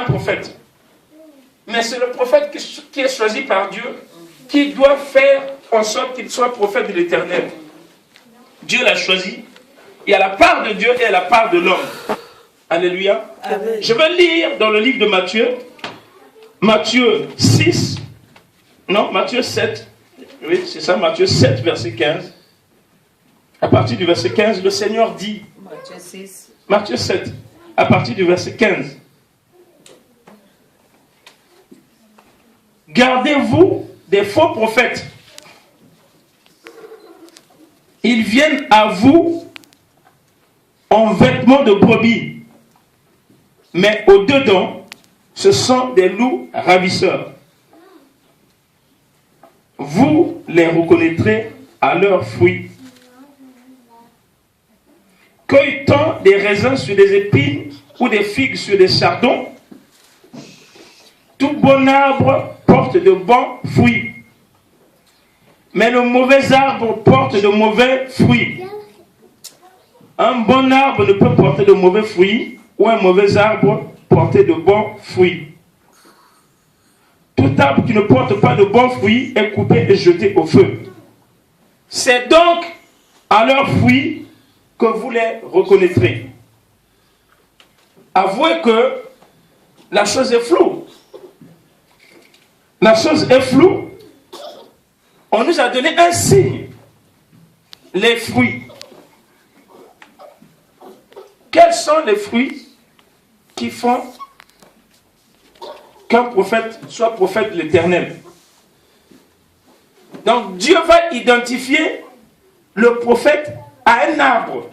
un prophète. Mais c'est le prophète qui est choisi par Dieu, qui doit faire en sorte qu'il soit prophète de l'Éternel. Dieu l'a choisi. Il y a la part de Dieu et la part de l'homme. Alléluia. Amen. Je vais lire dans le livre de Matthieu. Matthieu 6. Non, Matthieu 7. Oui, c'est ça, Matthieu 7, verset 15. À partir du verset 15, le Seigneur dit. Matthieu 6. Matthieu 7, à partir du verset 15. Gardez-vous des faux prophètes. Ils viennent à vous en vêtements de brebis, mais au-dedans, ce sont des loups ravisseurs. Vous les reconnaîtrez à leurs fruits. Cueille-t-on des raisins sur des épines ou des figues sur des chardons? Tout bon arbre porte de bons fruits, mais le mauvais arbre porte de mauvais fruits. Un bon arbre ne peut porter de mauvais fruits, ou un mauvais arbre porter de bons fruits. Tout arbre qui ne porte pas de bons fruits est coupé et jeté au feu. C'est donc à leurs fruits que vous les reconnaîtrez. Avouez que la chose est floue. La chose est floue. On nous a donné un signe. Les fruits. Quels sont les fruits qui font qu'un prophète soit prophète de l'Éternel? Donc Dieu va identifier le prophète à un arbre.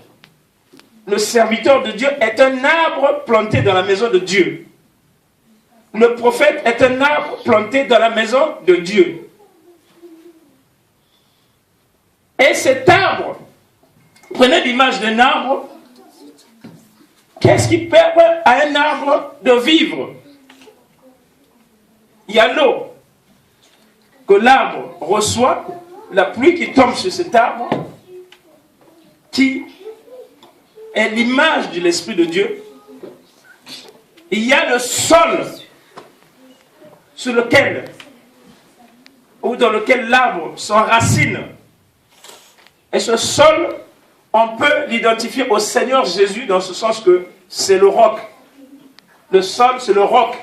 Le serviteur de Dieu est un arbre planté dans la maison de Dieu. Le prophète est un arbre planté dans la maison de Dieu. Et cet arbre, prenez l'image d'un arbre. Qu'est-ce qui permet à un arbre de vivre? Il y a l'eau que l'arbre reçoit, la pluie qui tombe sur cet arbre, qui est l'image de l'Esprit de Dieu. Il y a le sol sur lequel, ou dans lequel l'arbre s'enracine. Et ce sol, on peut l'identifier au Seigneur Jésus dans ce sens que c'est le roc. Le sol, c'est le roc.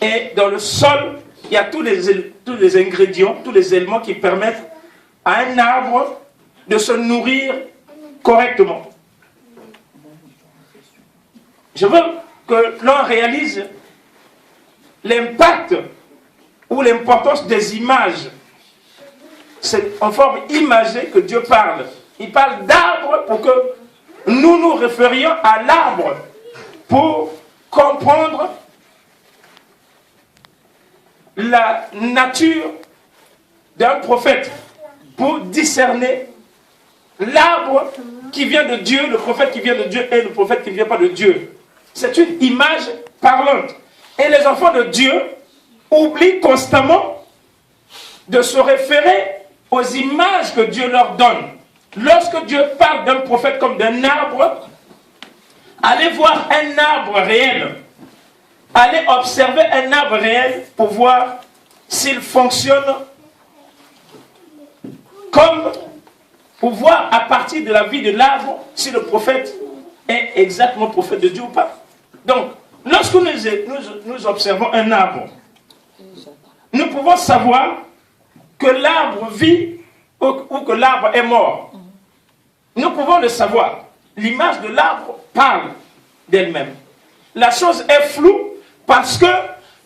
Et dans le sol, il y a tous les ingrédients, tous les éléments qui permettent à un arbre de se nourrir correctement. Je veux que l'on réalise l'impact ou l'importance des images. C'est en forme imagée que Dieu parle. Il parle d'arbre pour que nous nous référions à l'arbre pour comprendre la nature d'un prophète, pour discerner l'arbre qui vient de Dieu, le prophète qui vient de Dieu et le prophète qui ne vient pas de Dieu. C'est une image parlante. Et les enfants de Dieu oublient constamment de se référer aux images que Dieu leur donne. Lorsque Dieu parle d'un prophète comme d'un arbre, allez voir un arbre réel. Allez observer un arbre réel pour voir s'il fonctionne comme, pour voir à partir de la vie de l'arbre si le prophète est exactement prophète de Dieu ou pas. Donc, lorsque nous observons un arbre, nous pouvons savoir que l'arbre vit ou que l'arbre est mort. Nous pouvons le savoir. L'image de l'arbre parle d'elle-même. La chose est floue parce que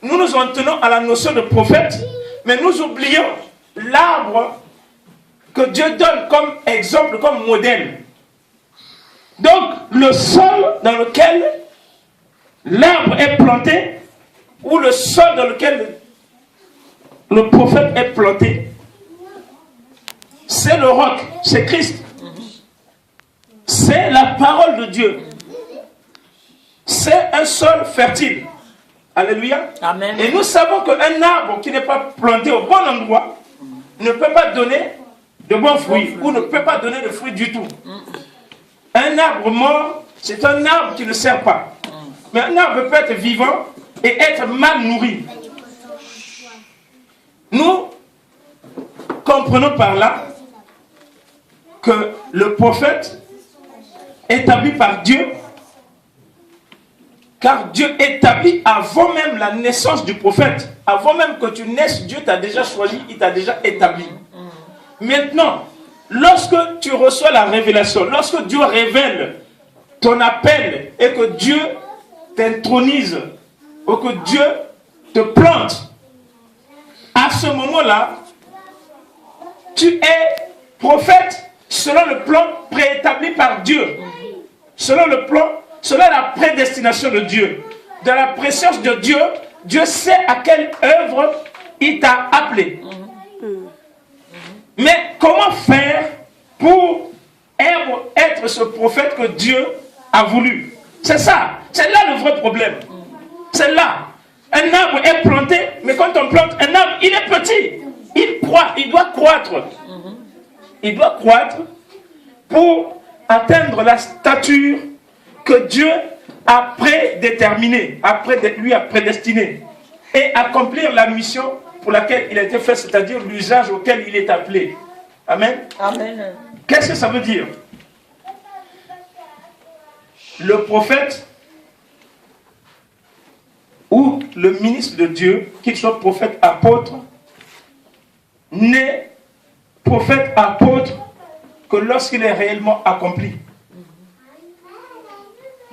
nous nous en tenons à la notion de prophète, mais nous oublions l'arbre que Dieu donne comme exemple, comme modèle. Donc, le sol dans lequel l'arbre est planté, ou le sol dans lequel le prophète est planté, c'est le roc, c'est Christ. C'est la parole de Dieu. C'est un sol fertile. Alléluia. Amen. Et nous savons qu'un arbre qui n'est pas planté au bon endroit ne peut pas donner de bons fruits, ou ne peut pas donner de fruits du tout. Un arbre mort, c'est un arbre qui ne sert pas. Mais un arbre peut être vivant et être mal nourri. Nous comprenons par là que le prophète établi par Dieu, car Dieu établit avant même la naissance du prophète, avant même que tu naisses, Dieu t'a déjà choisi, il t'a déjà établi. Maintenant, lorsque tu reçois la révélation, lorsque Dieu révèle ton appel et que Dieu t'intronise, ou que Dieu te plante, à ce moment-là, tu es prophète selon le plan préétabli par Dieu, selon le plan, selon la prédestination de Dieu. Dans la préscience de Dieu, Dieu sait à quelle œuvre il t'a appelé. Mais comment faire pour être ce prophète que Dieu a voulu? C'est ça, c'est là le vrai problème. C'est là. Un arbre est planté, mais quand on plante un arbre, il est petit. Il croît, il doit croître. Il doit croître pour atteindre la stature que Dieu a prédéterminée, lui a prédestiné, et accomplir la mission pour laquelle il a été fait, c'est-à-dire l'usage auquel il est appelé. Amen. Amen. Qu'est-ce que ça veut dire? Le prophète ou le ministre de Dieu, qu'il soit prophète, apôtre, n'est prophète, apôtre que lorsqu'il est réellement accompli.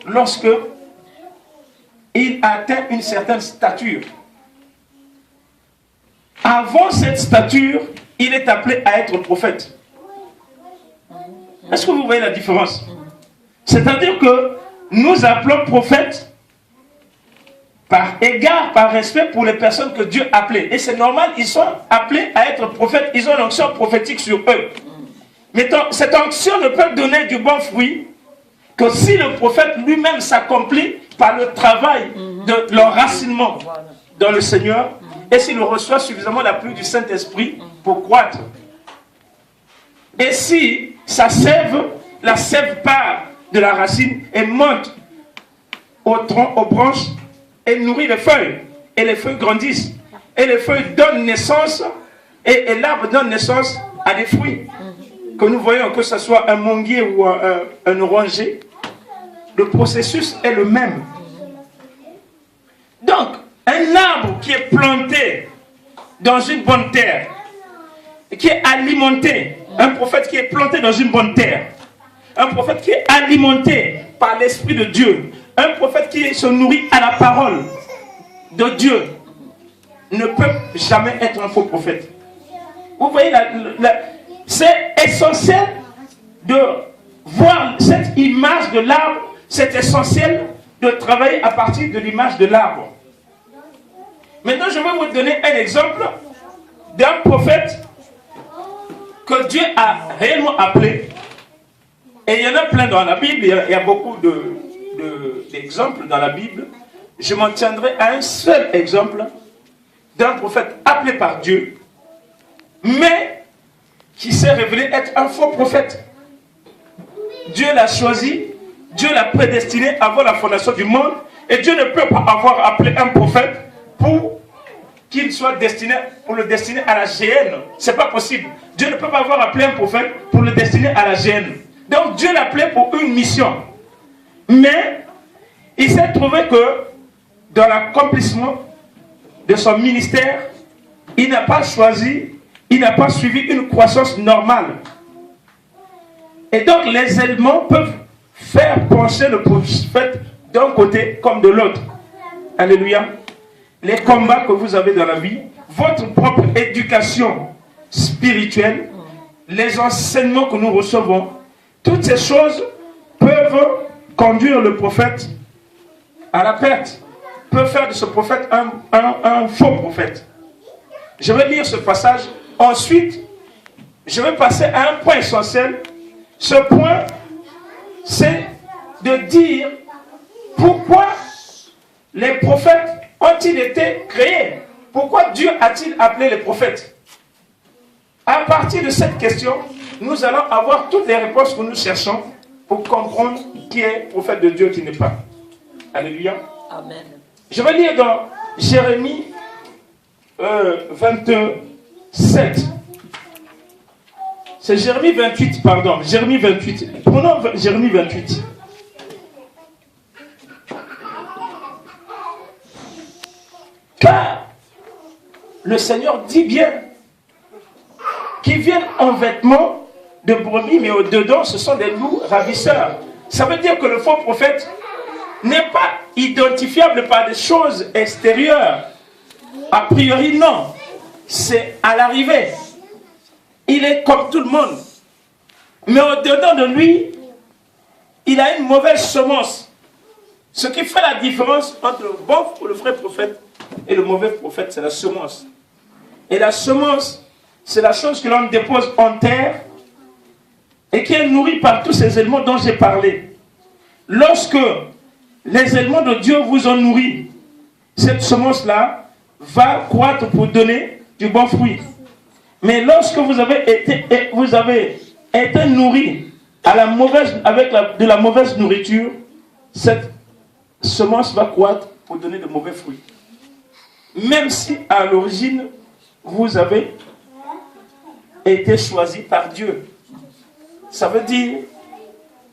Lorsque il atteint une certaine stature. Avant cette stature, il est appelé à être prophète. Est-ce que vous voyez la différence? C'est-à-dire que nous appelons prophètes par égard, par respect pour les personnes que Dieu a appelées. Et c'est normal, ils sont appelés à être prophètes, ils ont l'onction prophétique sur eux. Mais cette onction ne peut donner du bon fruit que si le prophète lui-même s'accomplit par le travail de l'enracinement dans le Seigneur, et s'il reçoit suffisamment la pluie du Saint-Esprit pour croître. Et si sa sève, la sève part de la racine et monte au tronc, aux branches, et nourrit les feuilles. Et les feuilles grandissent. Et les feuilles donnent naissance, et l'arbre donne naissance à des fruits. Que nous voyons, que ce soit un manguier ou un oranger, le processus est le même. Donc, un arbre qui est planté dans une bonne terre, qui est alimenté, un prophète qui est planté dans une bonne terre, un prophète qui est alimenté par l'Esprit de Dieu, un prophète qui se nourrit à la parole de Dieu, ne peut jamais être un faux prophète. Vous voyez, c'est essentiel de voir cette image de l'arbre, c'est essentiel de travailler à partir de l'image de l'arbre. Maintenant, je vais vous donner un exemple d'un prophète que Dieu a réellement appelé. Et il y en a plein dans la Bible, il y a beaucoup d'exemples dans la Bible. Je m'en tiendrai à un seul exemple d'un prophète appelé par Dieu, mais qui s'est révélé être un faux prophète. Dieu l'a choisi, Dieu l'a prédestiné avant la fondation du monde, et Dieu ne peut pas avoir appelé un prophète pour qu'il soit destiné, pour le destiner à la géhenne. C'est pas possible. Dieu ne peut pas avoir appelé un prophète pour le destiner à la géhenne. Donc Dieu l'a appelé pour une mission. Mais il s'est trouvé que dans l'accomplissement de son ministère, il n'a pas choisi, il n'a pas suivi une croissance normale. Et donc les éléments peuvent faire pencher le prophète d'un côté comme de l'autre. Alléluia. Les combats que vous avez dans la vie, votre propre éducation spirituelle, les enseignements que nous recevons, toutes ces choses peuvent conduire le prophète à la perte, peuvent faire de ce prophète un faux prophète. Je vais lire ce passage. Ensuite, je vais passer à un point essentiel. Ce point, c'est de dire pourquoi les prophètes ont-ils été créés? Pourquoi Dieu a-t-il appelé les prophètes? À partir de cette question, nous allons avoir toutes les réponses que nous cherchons pour comprendre qui est prophète de Dieu, qui n'est pas. Alléluia. Amen. Je vais lire dans Jérémie 27. C'est Jérémie 28, pardon. Jérémie 28. Prenons Jérémie 28. Car le Seigneur dit bien qu'ils viennent en vêtements de brebis, mais au-dedans, ce sont des loups ravisseurs. Ça veut dire que le faux prophète n'est pas identifiable par des choses extérieures. A priori, non. C'est à l'arrivée. Il est comme tout le monde. Mais au-dedans de lui, il a une mauvaise semence. Ce qui fait la différence entre le bon ou le vrai prophète et le mauvais prophète, c'est la semence. Et la semence, c'est la chose que l'on dépose en terre et qui est nourrie par tous ces éléments dont j'ai parlé. Lorsque les éléments de Dieu vous ont nourri, cette semence-là va croître pour donner du bon fruit. Mais lorsque vous avez été nourri à la mauvaise, avec de la mauvaise nourriture, cette semence va croître pour donner de mauvais fruits. Même si à l'origine, vous avez été choisi par Dieu. Ça veut dire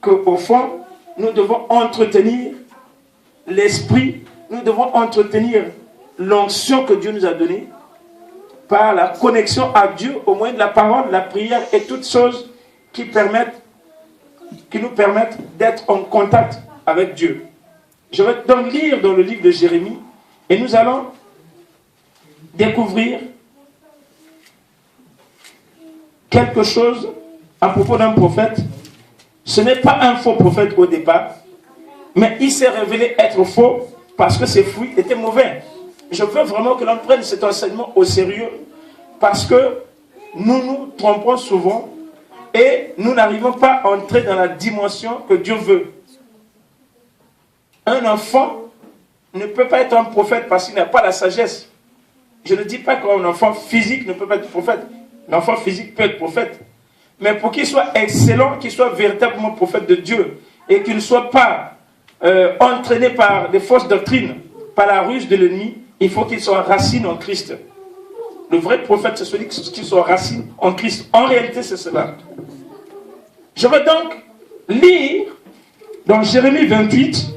qu'au fond, nous devons entretenir l'esprit, nous devons entretenir l'onction que Dieu nous a donnée par la connexion à Dieu au moyen de la parole, la prière et toutes choses qui nous permettent d'être en contact avec Dieu. Je vais donc lire dans le livre de Jérémie et nous allons découvrir quelque chose à propos d'un prophète. Ce n'est pas un faux prophète au départ, mais il s'est révélé être faux parce que ses fruits étaient mauvais. Je veux vraiment que l'on prenne cet enseignement au sérieux parce que nous nous trompons souvent et nous n'arrivons pas à entrer dans la dimension que Dieu veut. Un enfant ne peut pas être un prophète parce qu'il n'a pas la sagesse. Je ne dis pas qu'un enfant physique ne peut pas être prophète. L'enfant physique peut être prophète. Mais pour qu'il soit excellent, qu'il soit véritablement prophète de Dieu et qu'il ne soit pas entraîné par des fausses doctrines, par la ruse de l'ennemi, il faut qu'il soit racine en Christ. Le vrai prophète, c'est celui qui soit racine en Christ. En réalité, c'est cela. Je vais donc lire dans Jérémie 28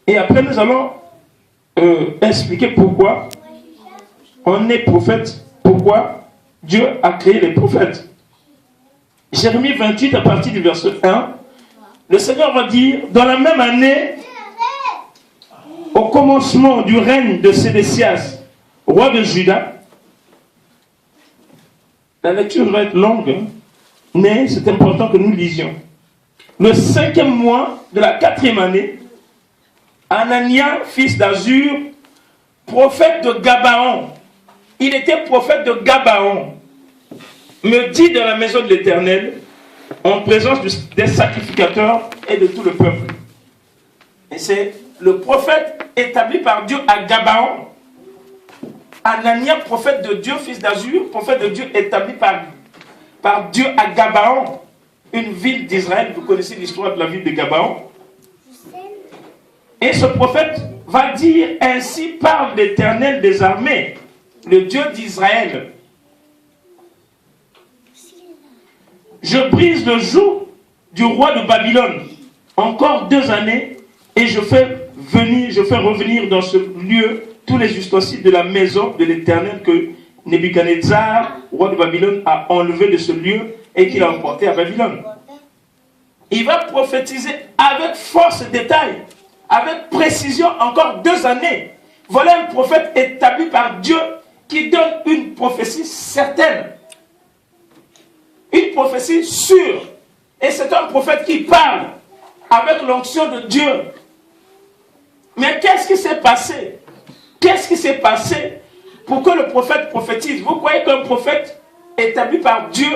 et après nous allons expliquer pourquoi on est prophète, pourquoi Dieu a créé les prophètes. Jérémie 28 à partir du verset 1, le Seigneur va dire, dans la même année, au commencement du règne de Sédécias, roi de Juda, la lecture va être longue, hein, mais c'est important que nous lisions. Le 5e mois de la 4e année, Anania, fils d'Azur, prophète de Gabaon, il était prophète de Gabaon, me dit dans la maison de l'Éternel, en présence des sacrificateurs et de tout le peuple. Et c'est le prophète établi par Dieu à Gabaon. Anania, prophète de Dieu, fils d'Azur, prophète de Dieu établi par Dieu à Gabaon, une ville d'Israël. Vous connaissez l'histoire de la ville de Gabaon. Et ce prophète va dire, ainsi parle l'Éternel des armées, le Dieu d'Israël. Je brise le joug du roi de Babylone. Encore 2 années, et je fais revenir dans ce lieu tous les ustensiles de la maison de l'Éternel que Nebuchadnezzar, roi de Babylone, a enlevé de ce lieu et qu'il a emporté à Babylone. Il va prophétiser avec force et détail, avec précision, encore 2 années. Voilà un prophète établi par Dieu qui donne une prophétie certaine. Une prophétie sûre. Et c'est un prophète qui parle avec l'onction de Dieu. Mais qu'est-ce qui s'est passé? Qu'est-ce qui s'est passé pour que le prophète prophétise? Vous croyez qu'un prophète établi par Dieu,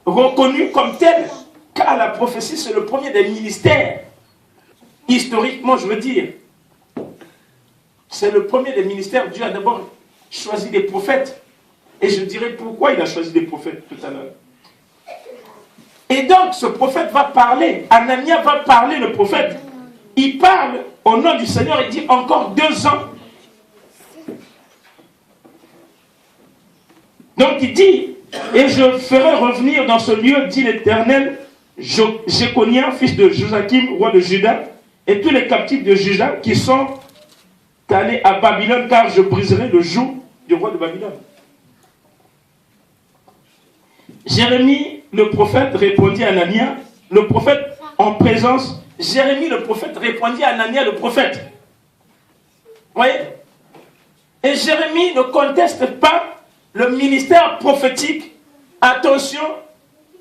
reconnu comme tel, car la prophétie c'est le premier des ministères, historiquement je veux dire, c'est le premier des ministères. Dieu a d'abord choisi des prophètes. Et je dirai pourquoi il a choisi des prophètes tout à l'heure. Et donc ce prophète va parler, Anania va parler, le prophète. il parle au nom du Seigneur, il dit encore 2 ans. Donc il dit, et je ferai revenir dans ce lieu, dit l'Éternel, Jéconia, fils de Joachim, roi de Juda, et tous les captifs de Juda qui sont allés à Babylone, car je briserai le joug du roi de Babylone. Jérémie, le prophète, répondit à Anania, le prophète en présence. Jérémie, le prophète, répondit à Anania, le prophète. Vous voyez? Et Jérémie ne conteste pas le ministère prophétique. Attention,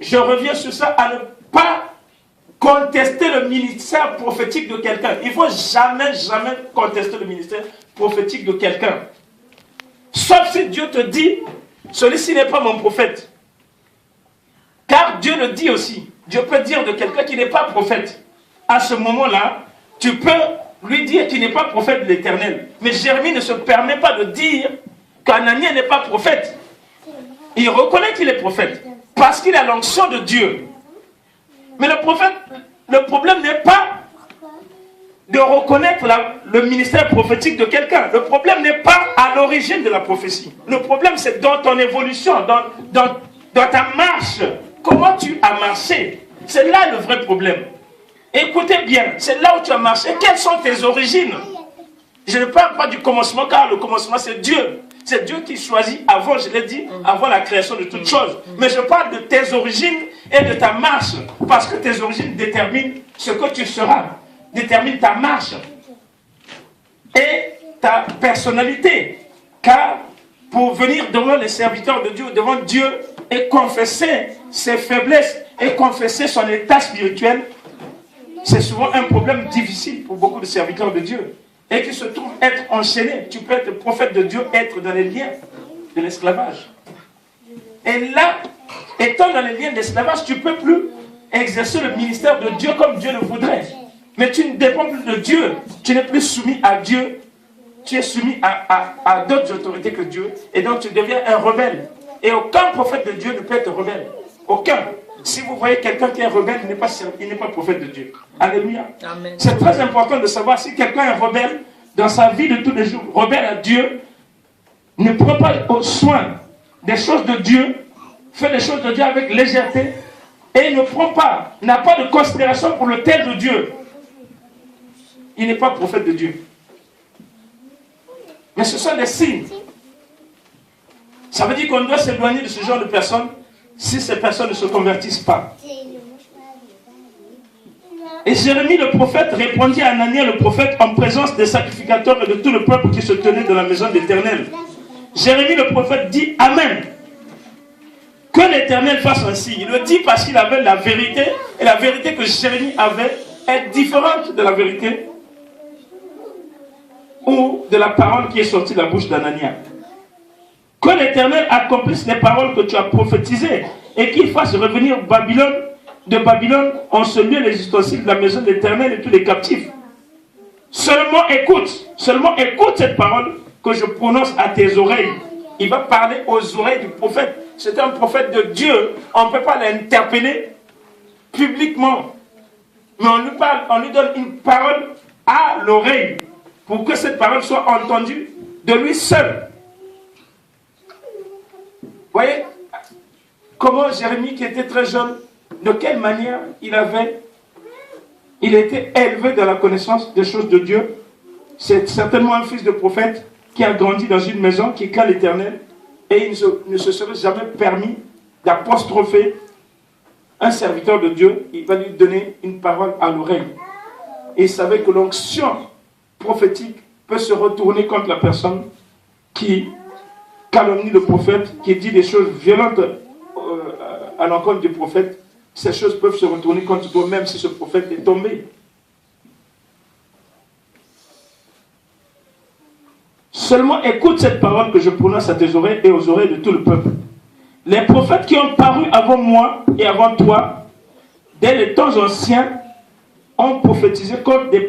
je reviens sur ça, à ne pas contester le ministère prophétique de quelqu'un. Il ne faut jamais contester le ministère prophétique de quelqu'un. Sauf si Dieu te dit, celui-ci n'est pas mon prophète. Car Dieu le dit aussi. Dieu peut dire de quelqu'un qui n'est pas prophète. À ce moment-là, tu peux lui dire qu'il n'est pas prophète de l'Éternel. Mais Jérémie ne se permet pas de dire qu'Anania n'est pas prophète. Il reconnaît qu'il est prophète. Parce qu'il a l'onction de Dieu. Mais le prophète, le problème n'est pas de reconnaître le ministère prophétique de quelqu'un. Le problème n'est pas à l'origine de la prophétie. Le problème, c'est dans ton évolution, dans ta marche. Comment tu as marché? C'est là le vrai problème. Écoutez bien, c'est là où tu as marché. Quelles sont tes origines? Je ne parle pas du commencement, car le commencement, c'est Dieu. C'est Dieu qui choisit avant, je l'ai dit, avant la création de toutes choses. Mais je parle de tes origines et de ta marche. Parce que tes origines déterminent ce que tu seras. Déterminent ta marche. Et ta personnalité. Car pour venir devant les serviteurs de Dieu, devant Dieu, et confesser ses faiblesses, et confesser son état spirituel, c'est souvent un problème difficile pour beaucoup de serviteurs de Dieu. Et qui se trouvent être enchaînés. Tu peux être prophète de Dieu, être dans les liens de l'esclavage. Et là, étant dans les liens de l'esclavage, tu ne peux plus exercer le ministère de Dieu comme Dieu le voudrait. Mais tu ne dépends plus de Dieu. Tu n'es plus soumis à Dieu. Tu es soumis à d'autres autorités que Dieu. Et donc tu deviens un rebelle. Et aucun prophète de Dieu ne peut être rebelle. Aucun. Si vous voyez quelqu'un qui est rebelle, il n'est pas prophète de Dieu. Alléluia. C'est très important de savoir si quelqu'un est rebelle dans sa vie de tous les jours, rebelle à Dieu, ne prend pas au soin des choses de Dieu, fait les choses de Dieu avec légèreté, et ne prend pas, n'a pas de considération pour le tel de Dieu. Il n'est pas prophète de Dieu. Mais ce sont des signes. Ça veut dire qu'on doit s'éloigner de ce genre de personnes si ces personnes ne se convertissent pas. Et Jérémie le prophète répondit à Anania le prophète en présence des sacrificateurs et de tout le peuple qui se tenait dans la maison de l'Éternel. Jérémie le prophète dit Amen. Que l'Éternel fasse ainsi. Il le dit parce qu'il avait la vérité, et la vérité que Jérémie avait est différente de la vérité ou de la parole qui est sortie de la bouche d'Anania. Que l'Éternel accomplisse les paroles que tu as prophétisées et qu'il fasse revenir de Babylone en ce lieu les ustensiles de la maison de l'Éternel et tous les captifs. Seulement écoute cette parole que je prononce à tes oreilles. Il va parler aux oreilles du prophète. C'est un prophète de Dieu. On ne peut pas l'interpeller publiquement. Mais on lui donne une parole à l'oreille pour que cette parole soit entendue de lui seul. Vous voyez comment Jérémie, qui était très jeune, de quelle manière il était élevé dans la connaissance des choses de Dieu. C'est certainement un fils de prophète qui a grandi dans une maison qui craint l'Éternel et il ne se serait jamais permis d'apostropher un serviteur de Dieu. Il va lui donner une parole à l'oreille. Et il savait que l'onction prophétique peut se retourner contre la personne qui calomnie le prophète, qui dit des choses violentes à l'encontre du prophète. Ces choses peuvent se retourner contre toi, même si ce prophète est tombé. Seulement écoute cette parole que je prononce à tes oreilles et aux oreilles de tout le peuple. Les prophètes qui ont paru avant moi et avant toi, dès les temps anciens, ont prophétisé contre des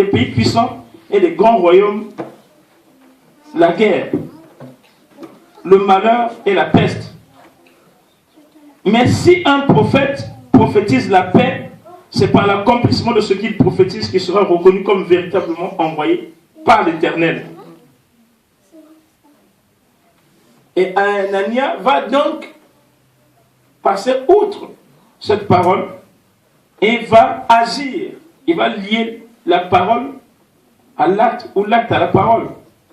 pays puissants et des grands royaumes, la guerre, le malheur et la peste. Mais si un prophète prophétise la paix, c'est par l'accomplissement de ce qu'il prophétise qu'il sera reconnu comme véritablement envoyé par l'Éternel. Et Anania va donc passer outre cette parole et va agir. Il va lier la parole à l'acte ou l'acte à la parole.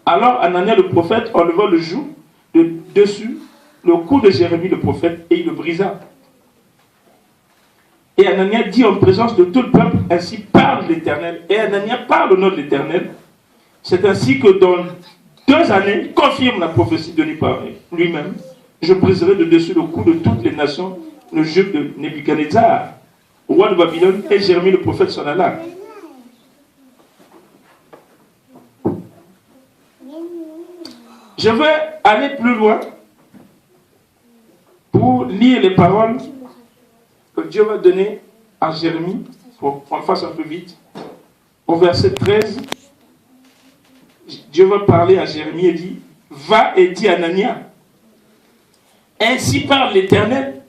Alors Anania le prophète enleva le joug de dessus le cou de Jérémie le prophète et il le brisa. Et Anania dit en présence de tout le peuple, ainsi parle l'Éternel. Et Anania parle au nom de l'Éternel. C'est ainsi que dans 2 années, confirme la prophétie donnée par lui-même, je briserai de dessus le cou de toutes les nations, le joug de Nebuchadnezzar, roi de Babylone, et Jérémie le prophète s'en alla. Je vais aller plus loin pour lire les paroles que Dieu va donner à Jérémie, pour qu'on fasse un peu vite. Au verset 13, Dieu va parler à Jérémie et dit, va et dis à Anania, ainsi parle l'Éternel,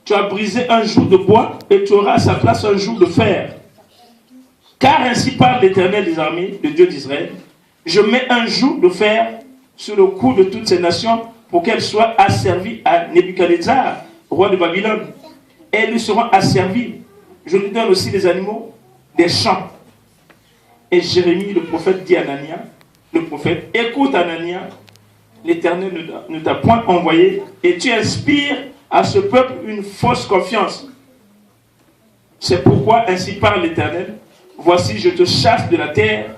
tu as brisé un joug de bois et tu auras à sa place un joug de fer. Car ainsi parle l'Éternel des armées, le Dieu d'Israël, je mets un joug de fer sur le cou de toutes ces nations pour qu'elles soient asservies à Nebuchadnezzar, roi de Babylone. Et elles lui seront asservies. Je lui donne aussi des animaux, des champs. Et Jérémie, le prophète, dit à Anania, le prophète, écoute Anania, l'Éternel ne t'a point envoyé et tu inspires à ce peuple une fausse confiance. C'est pourquoi ainsi parle l'Éternel, voici je te chasse de la terre,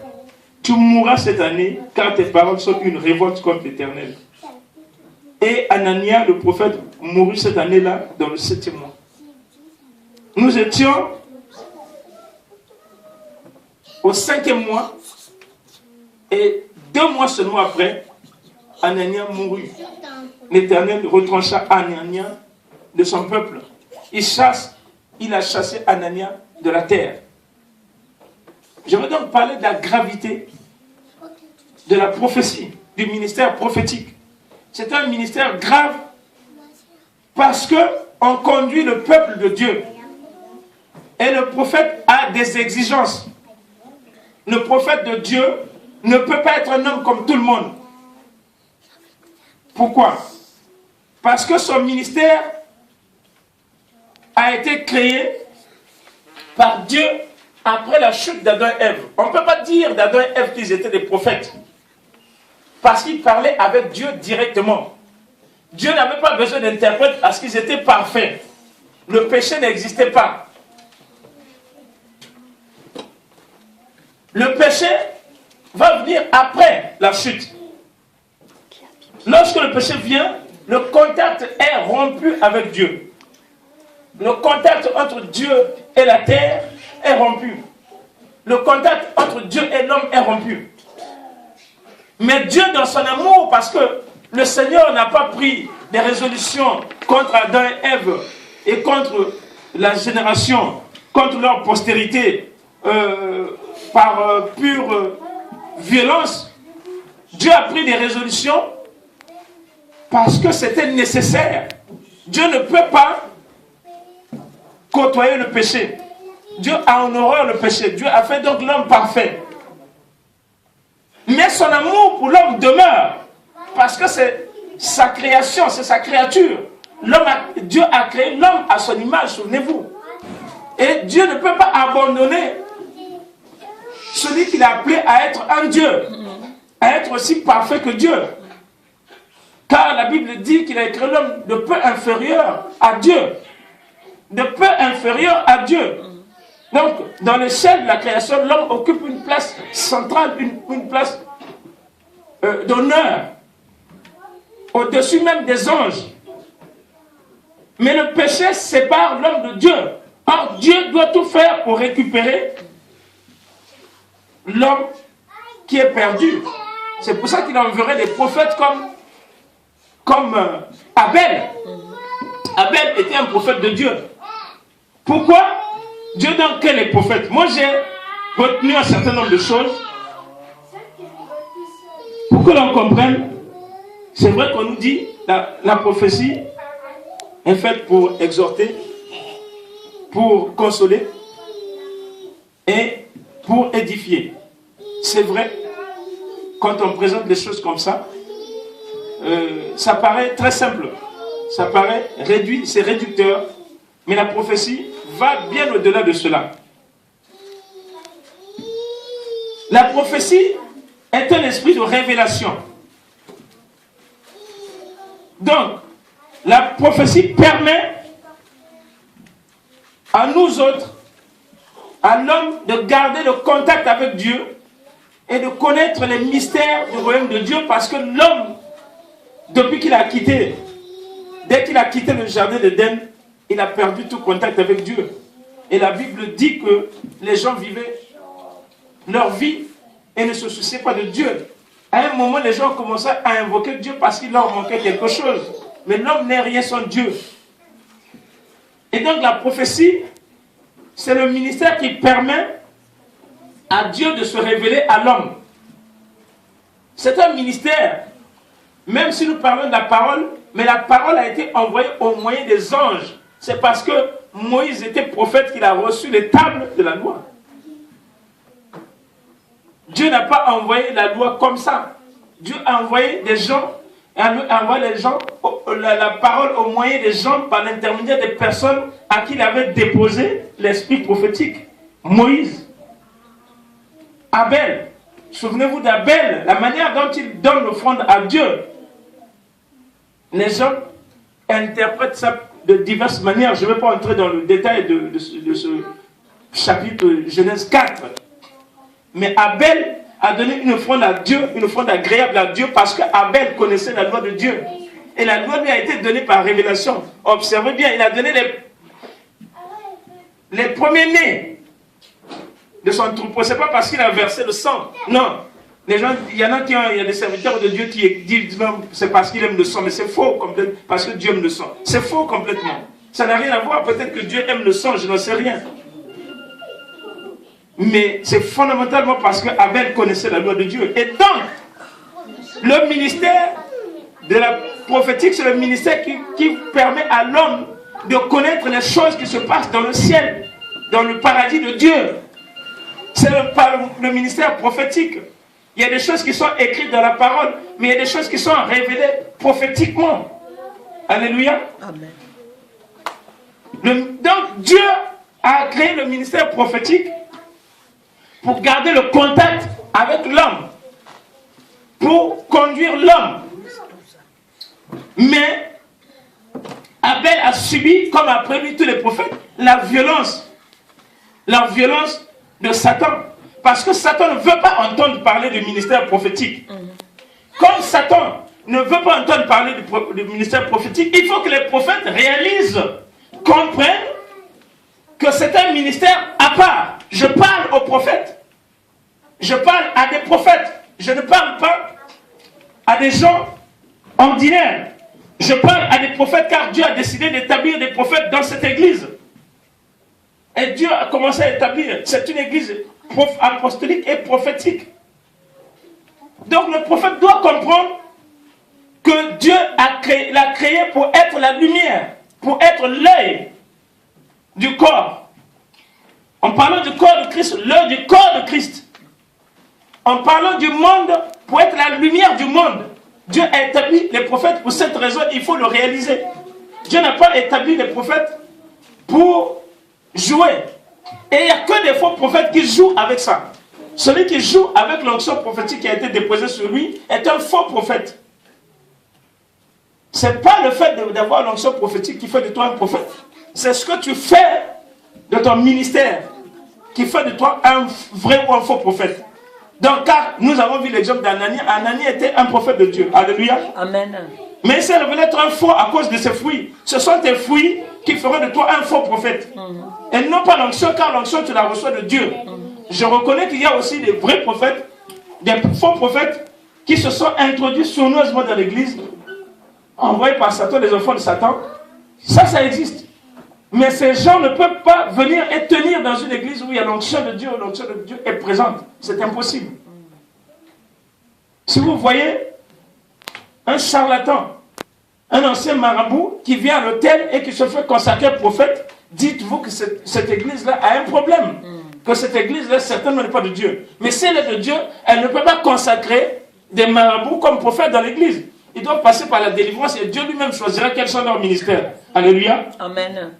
tu mourras cette année car tes paroles sont une révolte contre l'Éternel. Et Anania, le prophète, mourut cette année-là dans le 7e mois. Nous étions au 5e mois et 2 mois seulement après, Anania mourut. L'Éternel retrancha Anania de son peuple. Il a chassé Anania de la terre. Je vais donc parler de la gravité de la prophétie, du ministère prophétique. C'est un ministère grave parce qu'on conduit le peuple de Dieu. Et le prophète a des exigences. Le prophète de Dieu ne peut pas être un homme comme tout le monde. Pourquoi? Parce que son ministère a été créé par Dieu après la chute d'Adam et Ève. On ne peut pas dire d'Adam et Ève qu'ils étaient des prophètes. Parce qu'ils parlaient avec Dieu directement. Dieu n'avait pas besoin d'interprètes parce qu'ils étaient parfaits. Le péché n'existait pas. Le péché va venir après la chute. Lorsque le péché vient, le contact est rompu avec Dieu. Le contact entre Dieu et la terre est rompu. Le contact entre Dieu et l'homme est rompu. Mais Dieu, dans son amour, parce que le Seigneur n'a pas pris des résolutions contre Adam et Ève et contre la génération, contre leur postérité, par pure violence. Dieu a pris des résolutions parce que c'était nécessaire. Dieu ne peut pas côtoyer le péché. Dieu a en horreur le péché. Dieu a fait donc l'homme parfait. Mais son amour pour l'homme demeure. Parce que c'est sa création, c'est sa créature. Dieu a créé l'homme à son image, souvenez-vous. Et Dieu ne peut pas abandonner celui qu'il a appelé à être un Dieu, à être aussi parfait que Dieu. Car la Bible dit qu'il a créé l'homme de peu inférieur à Dieu. De peu inférieur à Dieu. Donc, dans l'échelle de la création, l'homme occupe une place centrale, une place d'honneur, au-dessus même des anges. Mais le péché sépare l'homme de Dieu. Or, Dieu doit tout faire pour récupérer l'homme qui est perdu. C'est pour ça qu'il enverrait des prophètes comme Abel. Abel était un prophète de Dieu. Pourquoi Dieu donc quel est prophète? Moi j'ai retenu un certain nombre de choses pour que l'on comprenne. C'est vrai qu'on nous dit la prophétie est faite pour exhorter, pour consoler, et pour édifier. C'est vrai, quand on présente des choses comme ça, ça paraît très simple, ça paraît réduit, c'est réducteur, mais la prophétie va bien au-delà de cela. La prophétie est un esprit de révélation. Donc, la prophétie permet à nous autres, à l'homme, de garder le contact avec Dieu et de connaître les mystères du royaume de Dieu, parce que l'homme, depuis qu'il a quitté, dès qu'il a quitté le jardin d'Éden, il a perdu tout contact avec Dieu. Et la Bible dit que les gens vivaient leur vie et ne se souciaient pas de Dieu. À un moment, les gens commençaient à invoquer Dieu parce qu'il leur manquait quelque chose. Mais l'homme n'est rien sans Dieu. Et donc la prophétie, c'est le ministère qui permet à Dieu de se révéler à l'homme. C'est un ministère, même si nous parlons de la parole, mais la parole a été envoyée au moyen des anges. C'est parce que Moïse était prophète qu'il a reçu les tables de la loi. Dieu n'a pas envoyé la loi comme ça. Dieu a envoyé des gens, la parole au moyen des gens par l'intermédiaire des personnes à qui il avait déposé l'esprit prophétique. Moïse, Abel. Souvenez-vous d'Abel, la manière dont il donne l'offrande à Dieu. Les gens interprètent ça de diverses manières. Je ne vais pas entrer dans le détail de ce chapitre Genèse 4. Mais Abel a donné une offrande à Dieu, une offrande agréable à Dieu, parce qu'Abel connaissait la loi de Dieu. Et la loi lui a été donnée par révélation. Observez bien, il a donné les premiers-nés de son troupeau. Ce n'est pas parce qu'il a versé le sang. Non. Les gens, il y en a il y a des serviteurs de Dieu qui disent non, c'est parce qu'il aime le sang, mais c'est faux complètement, parce que Dieu aime le sang. C'est faux complètement. Ça n'a rien à voir. Peut-être que Dieu aime le sang, je n'en sais rien. Mais c'est fondamentalement parce que Abel connaissait la loi de Dieu. Et donc, le ministère de la prophétique, c'est le ministère qui permet à l'homme de connaître les choses qui se passent dans le ciel, dans le paradis de Dieu. C'est le ministère prophétique. Il y a des choses qui sont écrites dans la parole, mais il y a des choses qui sont révélées prophétiquement. Alléluia. Amen. Donc Dieu a créé le ministère prophétique pour garder le contact avec l'homme, pour conduire l'homme. Mais Abel a subi, comme après lui tous les prophètes, la violence de Satan. Parce que Satan ne veut pas entendre parler du ministère prophétique. Comme Satan ne veut pas entendre parler du ministère prophétique, il faut que les prophètes réalisent, comprennent que c'est un ministère à part. Je parle aux prophètes. Je parle à des prophètes. Je ne parle pas à des gens ordinaires. Je parle à des prophètes car Dieu a décidé d'établir des prophètes dans cette église. Et Dieu a commencé à établir. C'est une église apostolique et prophétique. Donc le prophète doit comprendre que Dieu l'a créé pour être la lumière, pour être l'œil du corps. En parlant du corps de Christ, l'œil du corps de Christ. En parlant du monde, pour être la lumière du monde. Dieu a établi les prophètes pour cette raison, il faut le réaliser. Dieu n'a pas établi les prophètes pour jouer. Et il n'y a que des faux prophètes qui jouent avec ça. Celui qui joue avec l'onction prophétique qui a été déposée sur lui est un faux prophète. Ce n'est pas le fait d'avoir l'onction prophétique qui fait de toi un prophète. C'est ce que tu fais de ton ministère qui fait de toi un vrai ou un faux prophète. Donc, car nous avons vu l'exemple d'Anani. Anani était un prophète de Dieu. Alléluia. Amen. Mais il s'est révélé être un faux à cause de ses fruits. Ce sont tes fruits qui feront de toi un faux prophète. Et non pas l'onction, car l'onction tu la reçois de Dieu. Je reconnais qu'il y a aussi des vrais prophètes, des faux prophètes qui se sont introduits sournoisement dans l'église, envoyés par Satan, les enfants de Satan. Ça existe. Mais ces gens ne peuvent pas venir et tenir dans une église où il y a l'onction de Dieu est présente. C'est impossible. Si vous voyez un charlatan, un ancien marabout qui vient à l'hôtel et qui se fait consacrer prophète, dites-vous que cette église-là a un problème. que cette église-là, certainement, n'est pas de Dieu. Mais si elle est de Dieu, elle ne peut pas consacrer des marabouts comme prophètes dans l'église. Ils doivent passer par la délivrance et Dieu lui-même choisira quels sont leurs ministères. Alléluia. Amen.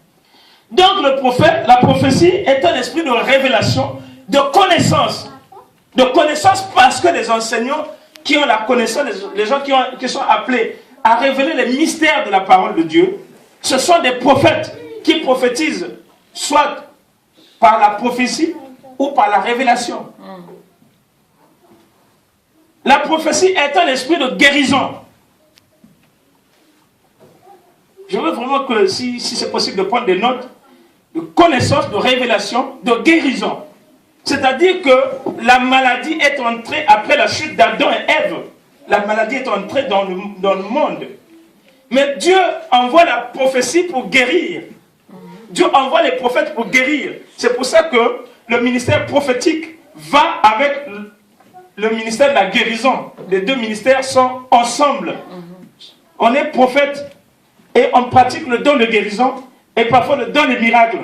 Donc le prophète, la prophétie est un esprit de révélation, de connaissance. De connaissance parce que les enseignants qui ont la connaissance, les gens qui sont appelés à révéler les mystères de la parole de Dieu, ce sont des prophètes qui prophétisent soit par la prophétie ou par la révélation. La prophétie est un esprit de guérison. Je veux vraiment que, si c'est possible, de prendre des notes de connaissance, de révélation, de guérison. C'est-à-dire que la maladie est entrée après la chute d'Adam et Ève. La maladie est entrée dans le monde. Mais Dieu envoie la prophétie pour guérir. Dieu envoie les prophètes pour guérir. C'est pour ça que le ministère prophétique va avec le ministère de la guérison. Les deux ministères sont ensemble. On est prophète et on pratique le don de guérison et parfois le don des miracles.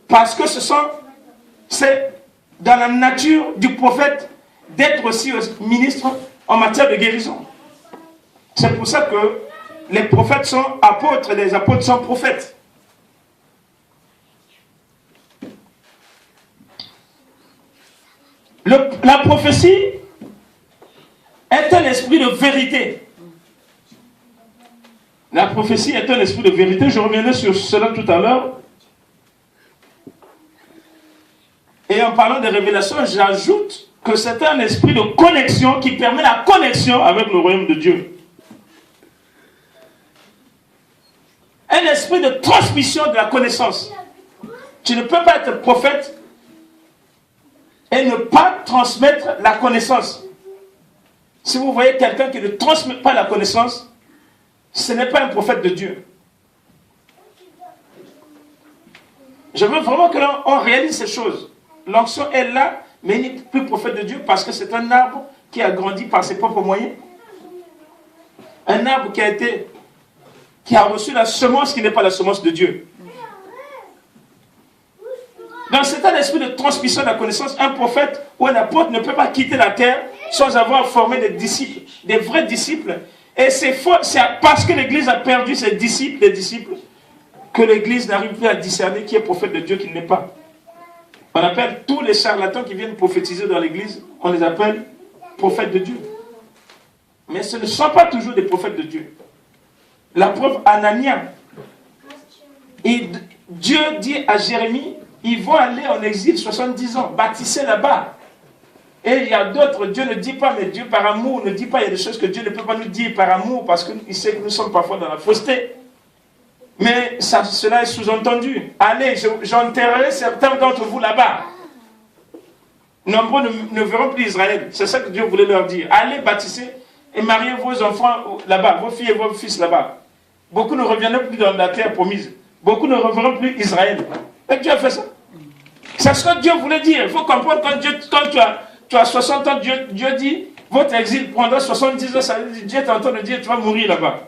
Parce que c'est dans la nature du prophète d'être aussi ministre en matière de guérison. C'est pour ça que les prophètes sont apôtres et les apôtres sont prophètes. La prophétie est un esprit de vérité. La prophétie est un esprit de vérité. Je reviendrai sur cela tout à l'heure. Et en parlant de révélation, j'ajoute que c'est un esprit de connexion qui permet la connexion avec le royaume de Dieu. Un esprit de transmission de la connaissance. Tu ne peux pas être prophète et ne pas transmettre la connaissance. Si vous voyez quelqu'un qui ne transmet pas la connaissance, ce n'est pas un prophète de Dieu. Je veux vraiment que l'on réalise ces choses. L'onction est là, mais il n'est plus prophète de Dieu parce que c'est un arbre qui a grandi par ses propres moyens. Un arbre qui a reçu la semence qui n'est pas la semence de Dieu. Dans cet esprit de transmission de la connaissance, un prophète ou un apôtre ne peut pas quitter la terre sans avoir formé des disciples, des vrais disciples. Et c'est parce que l'Église a perdu ses disciples, les disciples, que l'Église n'arrive plus à discerner qui est prophète de Dieu, qui ne l'est pas. On appelle tous les charlatans qui viennent prophétiser dans l'Église, on les appelle prophètes de Dieu. Mais ce ne sont pas toujours des prophètes de Dieu. La preuve, Anania. Et Dieu dit à Jérémie, ils vont aller en exil 70 ans, bâtissez là-bas. Et il y a d'autres, Dieu ne dit pas, mais Dieu par amour ne dit pas. Il y a des choses que Dieu ne peut pas nous dire par amour parce qu'il sait que nous sommes parfois dans la fausseté. Mais cela est sous-entendu. Allez, j'enterrerai certains d'entre vous là-bas. Nombreux ne verront plus Israël. C'est ça que Dieu voulait leur dire. Allez, bâtissez et mariez vos enfants là-bas, vos filles et vos fils là-bas. Beaucoup ne reviendront plus dans la terre promise. Beaucoup ne reverront plus Israël. Et Dieu a fait ça. C'est ce que Dieu voulait dire. Il faut comprendre quand tu as 60 ans, Dieu dit, votre exil prendra 70 ans. Ça veut dire, Dieu est en train de dire, tu vas mourir là-bas.